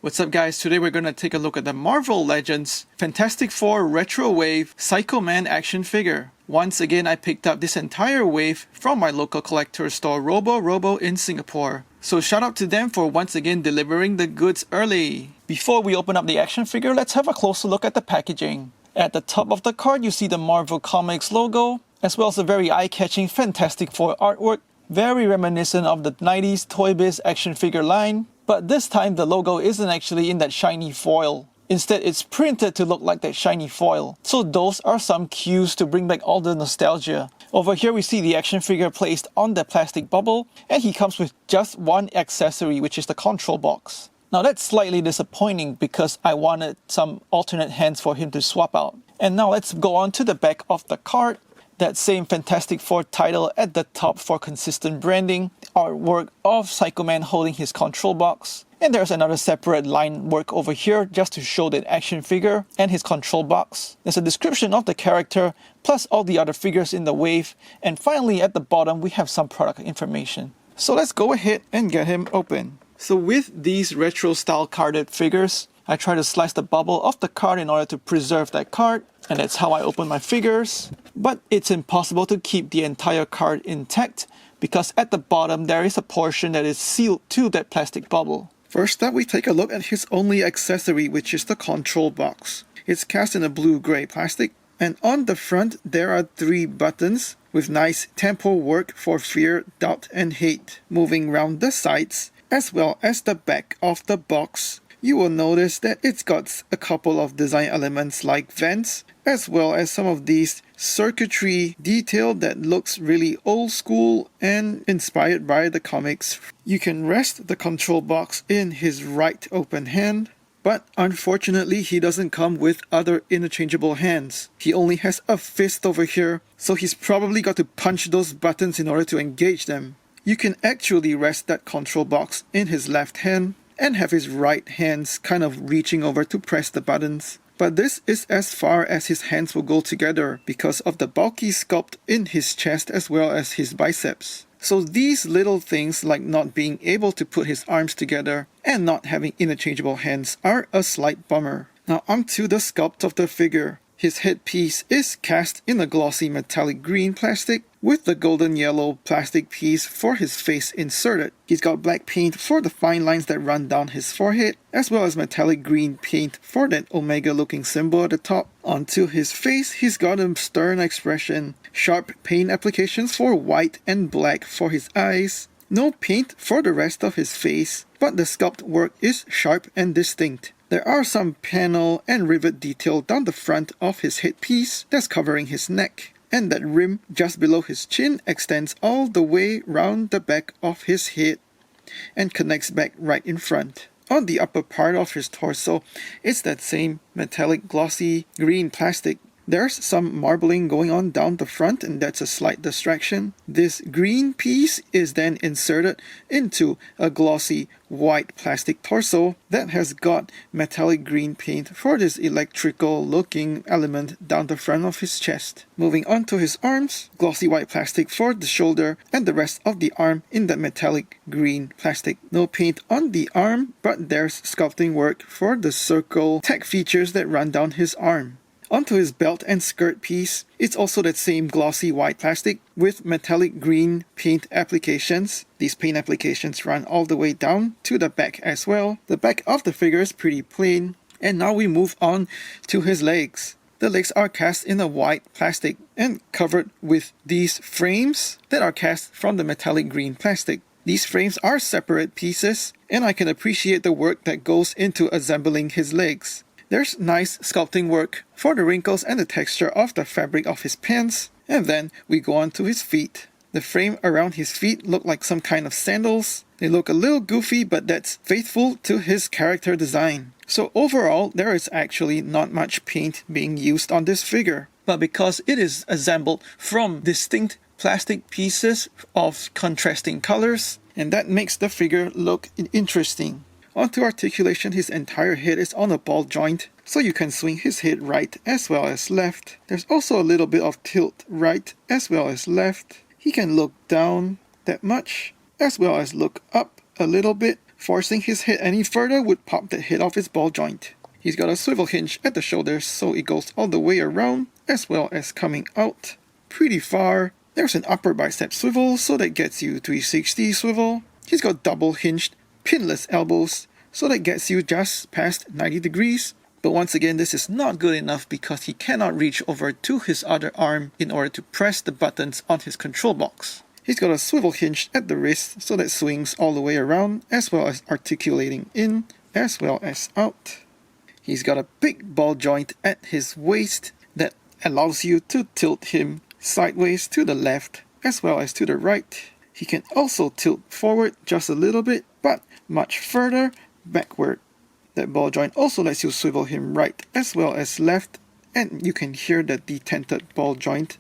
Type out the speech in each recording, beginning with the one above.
What's up guys, today we're going to take a look at the Marvel Legends Fantastic Four Retro Wave Psycho Man action figure. Once again I picked up this entire wave from my local collector store Robo in Singapore. So shout out to them for once again delivering the goods early. Before we open up the action figure, let's have a closer look at the packaging. At the top of the card you see the Marvel Comics logo, as well as a very eye-catching Fantastic Four artwork, very reminiscent of the 90s Toy Biz action figure line. But this time the logo isn't actually in that shiny foil. Instead it's printed to look like that shiny foil. So those are some cues to bring back all the nostalgia. Over here we see the action figure placed on the plastic bubble, and he comes with just one accessory, which is the control box. Now that's slightly disappointing because I wanted some alternate hands for him to swap out. And now let's go on to the back of the card. That same Fantastic Four title at the top for consistent branding, artwork of Psycho Man holding his control box, and there's another separate line work over here just to show that action figure and his control box. There's a description of the character plus all the other figures in the wave, and finally at the bottom we have some product information. So let's go ahead and get him open. So with these retro style carded figures, I try to slice the bubble off the card in order to preserve that card, and that's how I open my figures. But it's impossible to keep the entire card intact because at the bottom there is a portion that is sealed to that plastic bubble. First up we take a look at his only accessory, which is the control box. It's cast in a blue-gray plastic, and on the front there are 3 buttons with nice tempo work for fear, doubt and hate. Moving round the sides as well as the back of the box, you will notice that it's got a couple of design elements like vents, as well as some of these circuitry detail that looks really old school and inspired by the comics. You can rest the control box in his right open hand, but unfortunately he doesn't come with other interchangeable hands. He only has a fist over here, so he's probably got to punch those buttons in order to engage them. You can actually rest that control box in his left hand and have his right hands kind of reaching over to press the buttons. But this is as far as his hands will go together because of the bulky sculpt in his chest as well as his biceps. So these little things like not being able to put his arms together and not having interchangeable hands are a slight bummer. Now onto the sculpt of the figure. His headpiece is cast in a glossy metallic green plastic with the golden yellow plastic piece for his face inserted. He's got black paint for the fine lines that run down his forehead, as well as metallic green paint for that omega looking symbol at the top. Onto his face, he's got a stern expression, sharp paint applications for white and black for his eyes, no paint for the rest of his face, but the sculpt work is sharp and distinct. There are some panel and rivet detail down the front of his headpiece that's covering his neck, and that rim just below his chin extends all the way round the back of his head and connects back right in front. On the upper part of his torso, it's that same metallic glossy green plastic. There's some marbling going on down the front, and that's a slight distraction. This green piece is then inserted into a glossy white plastic torso that has got metallic green paint for this electrical looking element down the front of his chest. Moving on to his arms, glossy white plastic for the shoulder and the rest of the arm in that metallic green plastic. No paint on the arm, but there's sculpting work for the circle tech features that run down his arm. Onto his belt and skirt piece, it's also that same glossy white plastic with metallic green paint applications. These paint applications run all the way down to the back as well. The back of the figure is pretty plain. And now we move on to his legs. The legs are cast in a white plastic and covered with these frames that are cast from the metallic green plastic. These frames are separate pieces, and I can appreciate the work that goes into assembling his legs. There's nice sculpting work for the wrinkles and the texture of the fabric of his pants, and then we go on to his feet. The frame around his feet look like some kind of sandals. They look a little goofy, but that's faithful to his character design. So overall, there is actually not much paint being used on this figure. But because it is assembled from distinct plastic pieces of contrasting colors, and that makes the figure look interesting. Onto articulation, his entire head is on a ball joint, so you can swing his head right as well as left. There's also a little bit of tilt right as well as left. He can look down that much as well as look up a little bit Forcing his head any further would pop the head off his ball joint. He's got a swivel hinge at the shoulders, so it goes all the way around, as well as coming out pretty far. There's an upper bicep swivel, so that gets you 360 swivel. He's got double hinged, pinless elbows, so that gets you just past 90 degrees. But once again, this is not good enough because he cannot reach over to his other arm in order to press the buttons on his control box. He's got a swivel hinge at the wrist, so that swings all the way around, as well as articulating in, as well as out. He's got a big ball joint at his waist that allows you to tilt him sideways to the left, as well as to the right. He can also tilt forward just a little bit, but much further backward. That ball joint also lets you swivel him right as well as left, and you can hear the detented ball joint.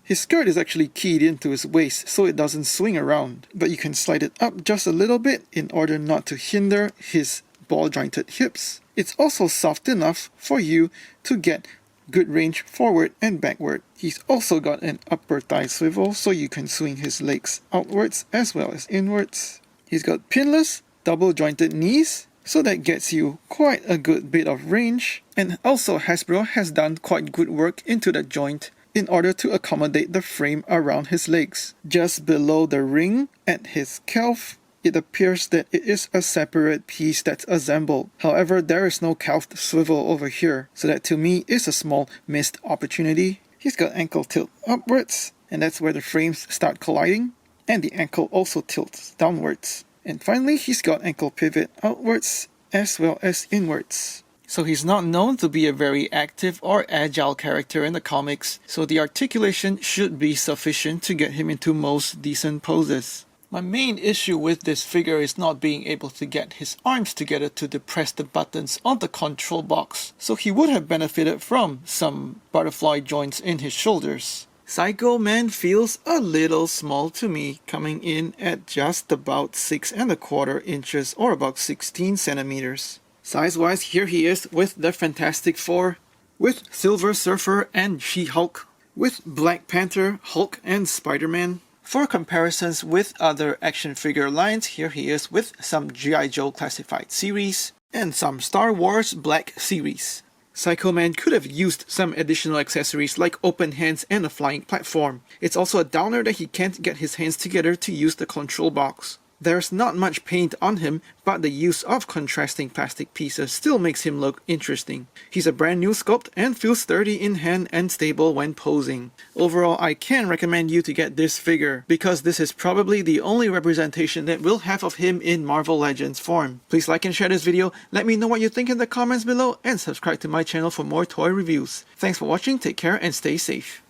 His skirt is actually keyed into his waist so it doesn't swing around, but you can slide it up just a little bit in order not to hinder his ball jointed hips. It's also soft enough for you to get good range forward and backward. He's also got an upper thigh swivel so you can swing his legs outwards as well as inwards. He's got pinless, double jointed knees, so that gets you quite a good bit of range. And also Hasbro has done quite good work into the joint in order to accommodate the frame around his legs. Just below the ring at his calf, it appears that it is a separate piece that's assembled. However, there is no calf swivel over here, so that to me is a small missed opportunity. He's got ankle tilt upwards, and that's where the frames start colliding, and the ankle also tilts downwards. And finally, he's got ankle pivot outwards as well as inwards. So he's not known to be a very active or agile character in the comics, so the articulation should be sufficient to get him into most decent poses. My main issue with this figure is not being able to get his arms together to depress the buttons on the control box, so he would have benefited from some butterfly joints in his shoulders. Psycho Man feels a little small to me, coming in at just about 6¼ inches or about 16 centimeters. Size-wise, here he is with the Fantastic Four, with Silver Surfer and She-Hulk, with Black Panther, Hulk, and Spider-Man. For comparisons with other action figure lines, here he is with some G.I. Joe Classified series and some Star Wars Black series. Psycho Man could have used some additional accessories like open hands and a flying platform. It's also a downer that he can't get his hands together to use the control box. There's not much paint on him, but the use of contrasting plastic pieces still makes him look interesting. He's a brand new sculpt and feels sturdy in hand and stable when posing. Overall, I can recommend you to get this figure, because this is probably the only representation that we'll have of him in Marvel Legends form. Please like and share this video, let me know what you think in the comments below, and subscribe to my channel for more toy reviews. Thanks for watching, take care and stay safe.